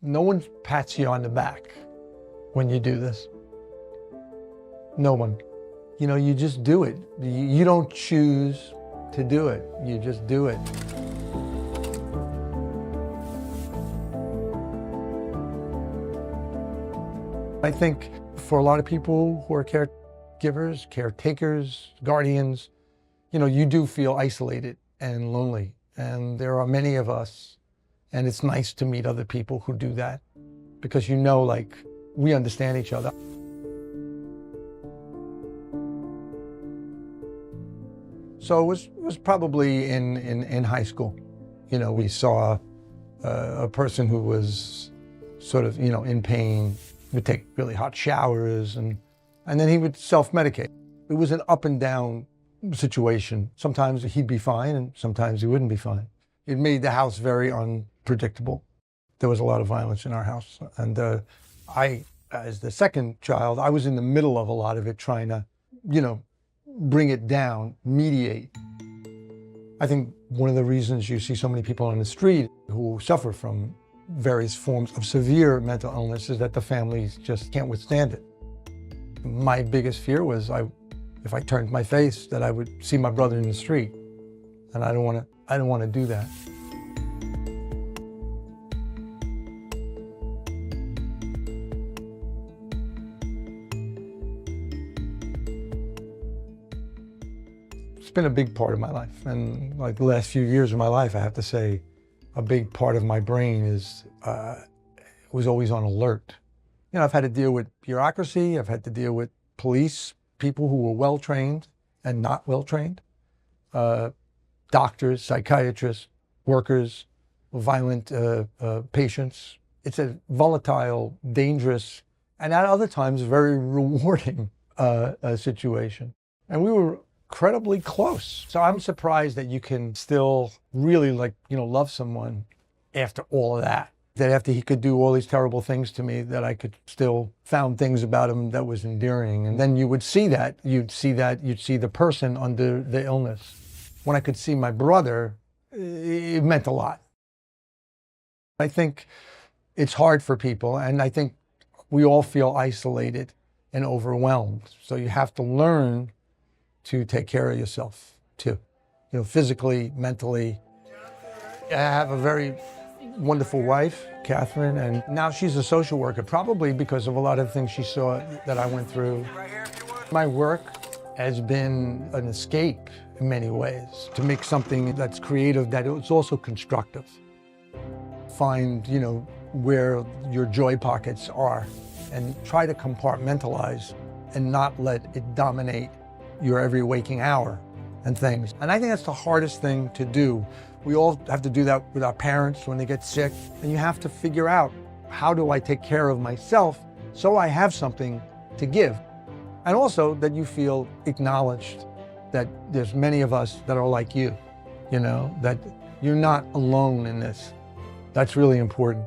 No one pats you on the back when you do this. No one. You know, you just do it. You don't choose to do it. You just do it. I think for a lot of people who are caregivers, caretakers, guardians, you know, you do feel isolated and lonely. And there are many of us, and it's nice to meet other people who do that because you know, like, we understand each other. So it was probably in high school. You know, we saw a person who was sort of, you know, in pain, would take really hot showers, and then he would self-medicate. It was an up and down situation. Sometimes he'd be fine, and sometimes he wouldn't be fine. It made the house very unpredictable. There was a lot of violence in our house. And I, as the second child, I was in the middle of a lot of it, trying to, you know, bring it down, mediate. I think one of the reasons you see so many people on the street who suffer from various forms of severe mental illness is that the families just can't withstand it. My biggest fear was if I turned my face, that I would see my brother in the street. And I don't want to do that. It's been a big part of my life. And like the last few years of my life, I have to say, a big part of my brain was always on alert. You know, I've had to deal with bureaucracy, I've had to deal with police, people who were well-trained and not well-trained, doctors, psychiatrists, workers, violent patients. It's a volatile, dangerous, and at other times very rewarding situation. And we were incredibly close. So I'm surprised that you can still really, like, you know, love someone after all of that. That after he could do all these terrible things to me, that I could still found things about him that was endearing. And then you would see that, you'd see the person under the illness. When I could see my brother, it meant a lot. I think it's hard for people, and I think we all feel isolated and overwhelmed. So you have to learn to take care of yourself too, you know, physically, mentally. I have a very wonderful wife, Catherine, and now she's a social worker, probably because of a lot of things she saw that I went through. My work has been an escape in many ways, to make something that's creative, that it's also constructive. Find, you know, where your joy pockets are and try to compartmentalize and not let it dominate your every waking hour and things. And I think that's the hardest thing to do. We all have to do that with our parents when they get sick. And you have to figure out, how do I take care of myself so I have something to give? And also that you feel acknowledged, that there's many of us that are like you know, that you're not alone in this. That's really important.